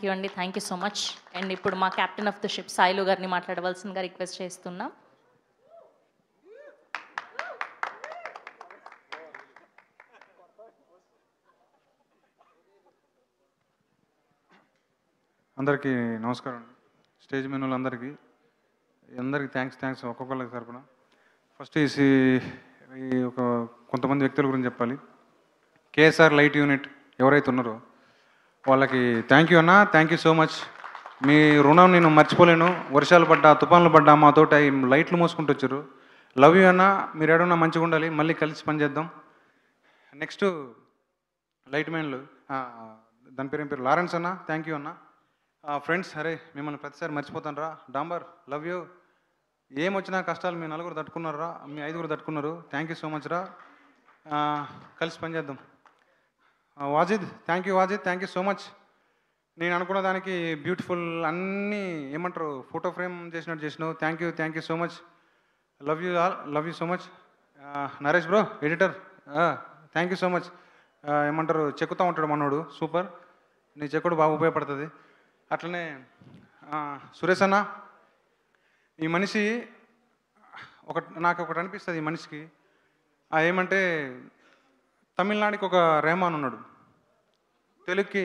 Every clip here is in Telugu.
యూ అండి, thank you so much. And ఇప్పుడు మా captain of the ship Sailu గారిని మాట్లాడవలసిందిగా రిక్వెస్ట్ చేస్తున్నాం. అందరికీ నమస్కారం. స్టేజ్ మీద అందరికీ థ్యాంక్స్ ఒక్కొక్కరికి తరపున. ఫస్ట్ ఈ ఒక కొంతమంది వ్యక్తుల గురించి చెప్పాలి. కేఎస్ఆర్ లైట్ యూనిట్ ఎవరైతే ఉన్నారో వాళ్ళకి థ్యాంక్ యూ అన్న, థ్యాంక్ యూ సో మచ్. మీ రుణం నేను మర్చిపోలేను. వర్షాలు పడ్డా, తుఫాన్లు పడ్డా మాతోటి లైట్లు మోసుకుంటూ వచ్చారు. లవ్ యూ అన్న, మీరు ఏడన్నా మంచిగా ఉండాలి, మళ్ళీ కలిసి పనిచేద్దాం. నెక్స్ట్ లైట్ మ్యాన్లు, దాని పేరు లారెన్స్ అన్న, థ్యాంక్ యూ అన్న. ఫ్రెండ్స్, అరే మిమ్మల్ని ప్రతిసారి మర్చిపోతాను రా. డాంబర్, లవ్ యూ. ఏమొచ్చినా కష్టాలు మీ నలుగురు తట్టుకున్నారు రా, మీ ఐదుగురు తట్టుకున్నారు. థ్యాంక్ యూ సో మచ్ రా. కలిసి పనిచేద్దాం. Wajid, thank you so much. నేను అనుకున్న దానికి బ్యూటిఫుల్ అన్నీ ఏమంటారు ఫోటో ఫ్రేమ్ చేసినట్టు చేసినావు. Thank you so much. Love you so much. Naresh bro, editor, thank you so much. ఏమంటారు చెక్కుతూ ఉంటాడు మనోడు, సూపర్. నీ చెక్కుడు బాగా ఉపయోగపడుతుంది. అట్లనే సురేష్ అన్న, ఈ మనిషి నాకు ఒకటి అనిపిస్తుంది. ఈ మనిషికి ఏమంటే తమిళనాడుకి ఒక రెహమాన్ ఉన్నాడు, తెలుగుకి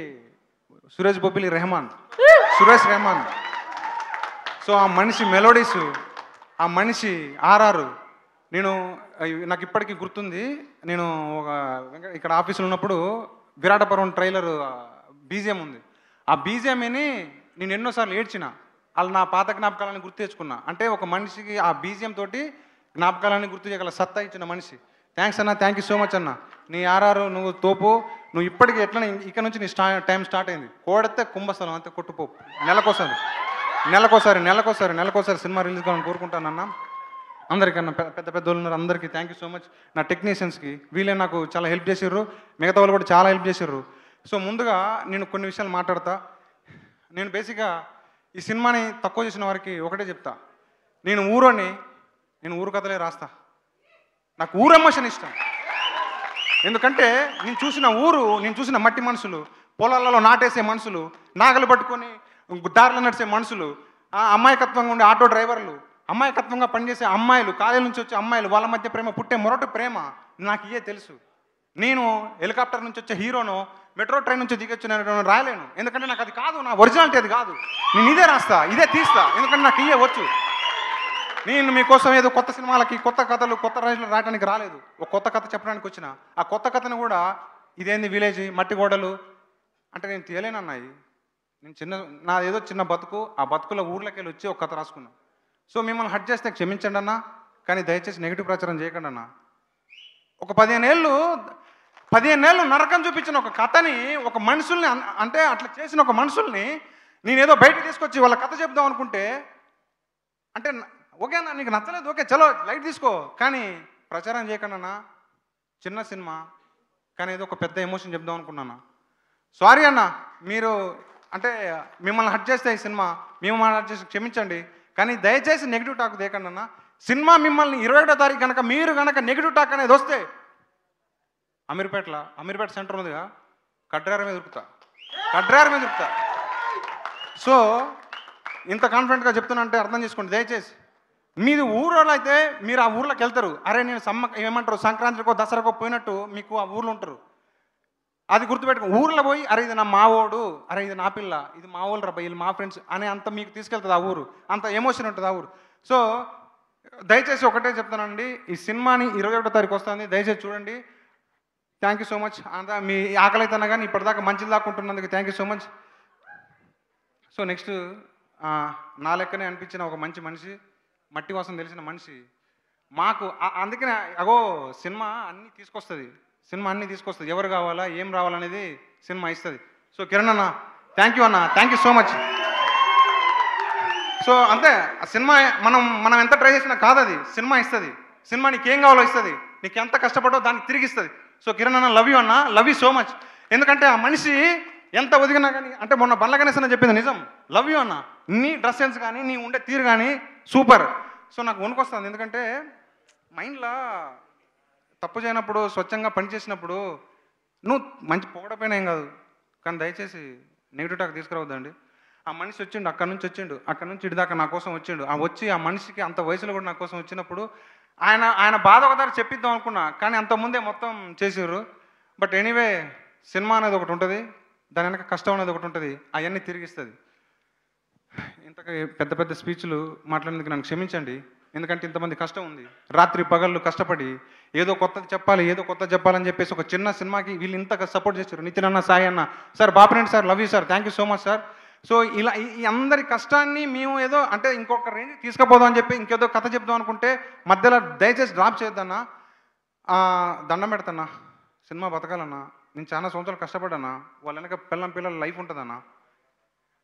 సురేష్ రెహమాన్. సో ఆ మనిషి మెలోడీస్, ఆ మనిషి ఆర్ఆర్, నాకు ఇప్పటికీ గుర్తుంది. నేను ఇక్కడ ఆఫీసులో ఉన్నప్పుడు విరాటపురం ట్రైలర్ బీజిఎం ఉంది. ఆ బీజిఎంని నేను ఎన్నోసార్లు ఏడ్చిన. వాళ్ళు నా పాత జ్ఞాపకాలని గుర్తు తెచ్చుకున్నా. అంటే ఒక మనిషికి ఆ బీజిఎం తోటి జ్ఞాపకాలని గుర్తు చేయగల సత్తా ఇచ్చిన మనిషి. థ్యాంక్స్ అన్న, థ్యాంక్ యూ సో మచ్ అన్న. నీ ఆర్ఆర్ నువ్వు తోపు. నువ్వు ఇప్పటికీ ఎట్లా ఇక్కడ నుంచి నీ టైం స్టార్ట్ అయింది. కోడితే కుంభస్థలం అంతే, కొట్టుపో. నెలకోసారి సినిమా రిలీజ్ కావాలని కోరుకుంటానన్నా. అందరికన్నా పెద్ద వాళ్ళు ఉన్నారు, అందరికీ థ్యాంక్ యూ సో మచ్. నా టెక్నీషియన్స్కి వీళ్ళే నాకు చాలా హెల్ప్ చేసిర్రు, మిగతా వాళ్ళు కూడా చాలా హెల్ప్ చేసిర్రు. సో ముందుగా నేను కొన్ని విషయాలు మాట్లాడతా. నేను బేసిక్గా ఈ సినిమాని తక్కువ చేసిన వారికి ఒకటే చెప్తా. నేను ఊరు కథలే రాస్తా. నాకు ఊరు ఎమోషన్ ఇష్టం. ఎందుకంటే నేను చూసిన మట్టి మనుషులు, పొలాలలో నాటేసే మనుషులు, నాగలు పట్టుకొని దారిలో నడిచే మనుషులు, అమాయకత్వంగా ఉండే ఆటో డ్రైవర్లు, అమాయకత్వంగా పనిచేసే అమ్మాయిలు, కాలేజీ నుంచి వచ్చే అమ్మాయిలు, వాళ్ళ మధ్య ప్రేమ పుట్టే మొరటి ప్రేమ నాకు ఇయే తెలుసు. నేను హెలికాప్టర్ నుంచి వచ్చే హీరోను, మెట్రో ట్రైన్ నుంచి దిగొచ్చిన రాయలేను. ఎందుకంటే నాకు అది కాదు, నా ఒరిజినాలిటీ అది కాదు. నేను ఇదే రాస్తా, ఇదే తీస్తా. ఎందుకంటే నాకు ఇయే వచ్చు. నేను మీకోసం ఏదో కొత్త సినిమాలకి, కొత్త కథలు, కొత్త రైతులు రాయడానికి రాలేదు. ఒక కొత్త కథ చెప్పడానికి వచ్చిన. ఆ కొత్త కథను కూడా ఇదేంది విలేజ్ మట్టి గోడలు అంటే నేను తీయలేనన్నాయి. నా ఏదో చిన్న బతుకు, ఆ బతుకుల ఊర్లోకి వెళ్ళి వచ్చి ఒక కథ రాసుకున్నాను. సో మిమ్మల్ని హట్ చేస్తే క్షమించండి అన్న, కానీ దయచేసి నెగిటివ్ ప్రచారం చేయకండి అన్న. ఒక 15 ఏళ్ళు నరకం చూపించిన ఒక కథని, ఒక మనుషుల్ని, అంటే అట్లా చేసిన ఒక మనుషుల్ని నేనేదో బయటకు తీసుకొచ్చి వాళ్ళ కథ చెప్దాం అనుకుంటే, అంటే ఓకే అన్న నీకు నచ్చలేదు, ఓకే చలో లైట్ తీసుకో, కానీ ప్రచారం చేయకండి అన్న. చిన్న సినిమా కానీ ఏదో ఒక పెద్ద ఎమోషన్ చెప్దాం అనుకున్నాను. సారీ అన్న, మీరు అంటే మిమ్మల్ని హట్ చేస్తే ఈ సినిమా మిమ్మల్ని హట్ చేసి క్షమించండి, కానీ దయచేసి నెగిటివ్ టాక్ దేకండి అన్న. సినిమా మిమ్మల్ని 21వ తారీఖు కనుక మీరు నెగిటివ్ టాక్ అనేది వస్తే అమీర్పేట సెంటర్ ఉందిగా, కడ్రార మీద దొరుకుతా. సో ఇంత కాన్ఫిడెంట్గా చెప్తున్నా అంటే అర్థం చేసుకోండి దయచేసి. మీది ఊరోళ్ళు అయితే మీరు ఆ ఊర్లోకి వెళ్తారు. అరే నేను ఏమంటారు సంక్రాంతికో దసరాకో పోయినట్టు మీకు ఆ ఊర్లో ఉంటారు. అది గుర్తుపెట్టుకో. ఊర్లో పోయి అరే ఇది నా మావోడు, అరే ఇది నా పిల్ల, ఇది మా ఊళ్ళు రా, వీళ్ళు మా ఫ్రెండ్స్ అని అంత మీకు తీసుకెళ్తుంది ఆ ఊరు. అంత ఎమోషన్ ఉంటుంది ఆ ఊరు. సో దయచేసి ఒకటే చెప్తానండి, ఈ సినిమాని 21వ తారీఖు వస్తుంది, దయచేసి చూడండి. Thank you so much. అంతా మీ ఆకలి అయితేనా కానీ ఇప్పటిదాకా మంచిది దాక్కుంటున్నందుకు thank you so much. So next నా లెక్కనే అనిపించిన ఒక మంచి మనిషి, మట్టి వాసన తెలిసిన మనిషి మాకు. అందుకనే సినిమా అన్నీ తీసుకొస్తుంది. ఎవరు కావాలా, ఏం రావాలనేది సినిమా ఇస్తుంది. సో కిరణ్ అన్న థ్యాంక్ యూ అన్న, thank you so much. So అంతే, ఆ సినిమా మనం ఎంత ట్రై చేసినా కాదు, అది సినిమా ఇస్తుంది. సినిమా నీకేం కావాలో ఇస్తుంది, నీకు ఎంత కష్టపడో దానికి తిరిగి ఇస్తుంది. సో కిరణ్ అన్న లవ్ యూ అన్న, లవ్ యూ సో మచ్. ఎందుకంటే ఆ మనిషి ఎంత ఒదిగినా కానీ, అంటే మొన్న బండ్ల గణేష్ అన్న చెప్పింది నిజం. లవ్ యూ అన్న, నీ డ్రెస్ సెన్స్ కానీ నీ ఉండే తీరు కానీ సూపర్. సో నాకు వణుకొస్తుంది, ఎందుకంటే మైండ్లో తప్పు చేయనప్పుడు, స్వచ్ఛంగా పనిచేసినప్పుడు నువ్వు మంచి పొగడపోయినా ఏం కాదు, కానీ దయచేసి నెగిటివ్ టాక్ తీసుకురావద్దండి. ఆ మనిషి వచ్చిండు, అక్కడి నుంచి ఇటు దాకా నా కోసం వచ్చిండు. ఆ మనిషికి అంత వయసులో కూడా నా కోసం వచ్చినప్పుడు ఆయన బాధ ఒకసారి చెప్పిద్దాం అనుకున్నా, కానీ అంతకుముందే మొత్తం చేసిర్రు. బట్ ఎనీవే, సినిమా అనేది ఒకటి ఉంటుంది, దాని వెనక కష్టం అనేది ఒకటి ఉంటుంది, అవన్నీ తిరిగిస్తుంది. ఇంతకు పెద్ద పెద్ద స్పీచ్లు మాట్లాడేందుకు నన్ను క్షమించండి, ఎందుకంటే ఇంతమంది కష్టం ఉంది. రాత్రి పగళ్ళు కష్టపడి ఏదో కొత్తది చెప్పాలని చెప్పేసి ఒక చిన్న సినిమాకి వీళ్ళు ఇంతగా సపోర్ట్ చేశారు. నితిన్ అన్న, సాయి అన్న, sir Bapireddy sir, love you sir, thank you so much sir. So ఇలా ఈ అందరి కష్టాన్ని మేము ఏదో అంటే ఇంకొక రేంజ్ తీసుకుపోదాం అని చెప్పి ఇంకేదో కథ చెప్దాం అనుకుంటే మధ్యలో దయచేసి డ్రాప్ చేయొద్దన్నా. దండం పెడతాన్నా, సినిమా బతకాలన్నా. నేను చాలా సంవత్సరాలు కష్టపడ్డానా, వాళ్ళ వెనక పిల్లల లైఫ్ ఉంటుందన్నా.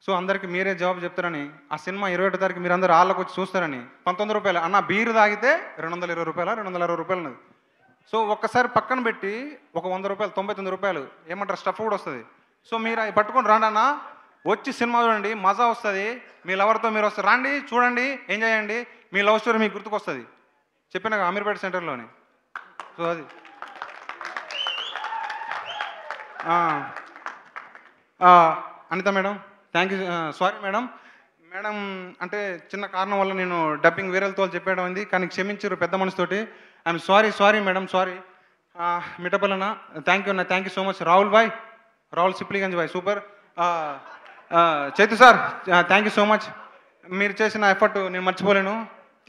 సో అందరికీ మీరే జవాబు చెప్తారని, ఆ సినిమా 21 తారీఖు మీరు అందరూ హాల్లోకి వచ్చి చూస్తారని. 19 రూపాయలు అన్న, బీరు తాగితే 220 రూపాయల 260 రూపాయలు ఉన్నది. సో ఒక్కసారి పక్కన పెట్టి ఒక 100 రూపాయలు, 99 రూపాయలు ఏమంటారు, స్టఫ్ కూడా వస్తుంది. సో మీరు అవి పట్టుకొని రాండి అన్న, వచ్చి సినిమా చూడండి, మజా వస్తుంది. మీ లవర్తో మీరు వస్తారు, రండి చూడండి, ఎంజాయ్ చేయండి, మీ లవ్ స్టోరీ మీకు గుర్తుకొస్తుంది. చెప్పిన అమీర్పేట సెంటర్లోని. సో అది Anitha madam, thank you. Sorry madam అంటే చిన్న కారణం వల్ల నేను డబ్బింగ్ వేరేతో చెప్పేయడం ఉంది, కానీ క్షమించారు పెద్ద మనసుతోటి. I'm sorry madam, sorry. మిఠపల్లన్న, థ్యాంక్ యూ అన్న, thank you so much. Rahul Sipligunj boy, super. Chaitu sir, thank you so much, మీరు చేసిన ఎఫర్ట్ నేను మర్చిపోలేను.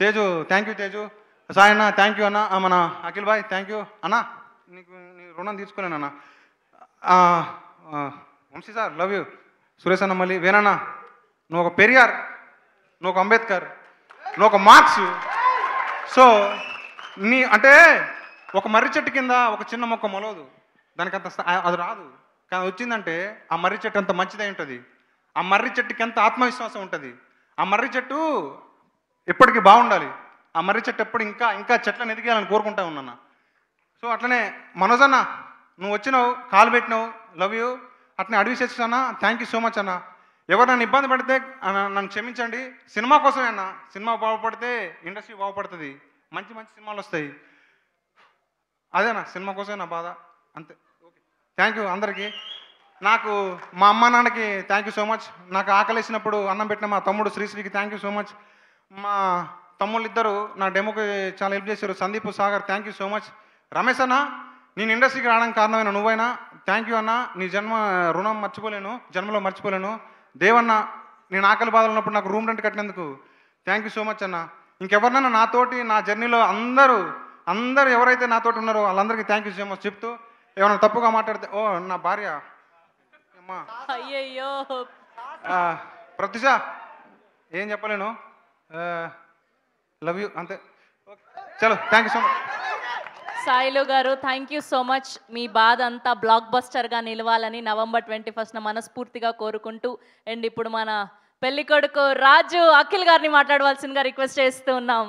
Teju, thank you Teju. సాయి అన్న, థ్యాంక్ యూ అన్న. మన అఖిల్ బాయ్, థ్యాంక్ యూ అన్న, నీ రుణం తీసుకోలేను అన్న. Vamsi sir, love you. Suresh అన్న, మళ్ళీ వేనన్నా, నువ్వు ఒక పెరియార్, నువ్వు ఒక అంబేద్కర్, నువ్వు ఒక మార్క్స్. సో అంటే ఒక మర్రి చెట్టు కింద ఒక చిన్న మొక్క మొలవదు, దానికి అంత అది రాదు, కానీ వచ్చిందంటే ఆ మర్రి చెట్టు అంత మంచిదై ఉంటుంది. ఆ మర్రి చెట్టుకి ఎంత ఆత్మవిశ్వాసం ఉంటుంది. ఆ మర్రి చెట్టు ఎప్పటికీ బాగుండాలి. ఆ మర్రి చెట్టు ఎప్పుడు ఇంకా చెట్లను ఎదిగేయాలని కోరుకుంటా ఉన్నాను. సో అట్లనే మనోజ్ అన్న, నువ్వు వచ్చినావు, కాలు పెట్టినావు, లవ్ యూ. అట్నే అడవి చేస్తున్నా, థ్యాంక్ యూ సో మచ్ అన్న. ఎవరు నన్ను ఇబ్బంది పడితే నన్ను క్షమించండి. సినిమా కోసమే అన్న, సినిమా బాగుపడితే ఇండస్ట్రీ బాగుపడుతుంది, మంచి సినిమాలు వస్తాయి. అదేనా, సినిమా కోసమే నా బాధ, అంతే. ఓకే, థ్యాంక్ యూ అందరికీ. నాకు మా అమ్మ నాన్నకి థ్యాంక్ యూ సో మచ్. నాకు ఆకలేసినప్పుడు అన్నం పెట్టిన మా తమ్ముడు శ్రీశ్రీకి థ్యాంక్ యూ సో మచ్. మా తమ్ముళ్ళు ఇద్దరు నా డెమోకి చాలా హెల్ప్ చేశారు, Sandeep, Sagar, thank you so much. Ramesh అన్న, నేను ఇండస్ట్రీకి రావడానికి కారణమైన నువ్వైనా, థ్యాంక్ యూ అన్న. నీ రుణం మర్చిపోలేను, జన్మలో మర్చిపోలేను. దేవన్న, నేను ఆకలి బాధలు ఉన్నప్పుడు నాకు రూమ్ రెంట్ కట్టినందుకు థ్యాంక్ యూ సో మచ్ అన్న. ఇంకెవరినైనా నాతోటి నా జర్నీలో అందరూ ఎవరైతే నాతోటి ఉన్నారో వాళ్ళందరికీ థ్యాంక్ యూ సో మచ్ చెప్తూ, ఏమైనా తప్పుగా మాట్లాడితే, ఓ నా భార్య అమ్మా, అయ్యయ్యో, ప్రత్యుష, ఏం చెప్పలేను, లవ్ యూ, అంతే. చలో, thank you so much. Sailu గారు, థ్యాంక్ యూ సో మచ్. మీ బాధ అంతా బ్లాక్ బస్టర్గా నిలవాలని November 21న మనస్ఫూర్తిగా కోరుకుంటూ, అండ్ ఇప్పుడు మన పెళ్లి కొడుకు రాజు, అఖిల్ గారిని మాట్లాడవలసిందిగా రిక్వెస్ట్ చేస్తూ ఉన్నాం.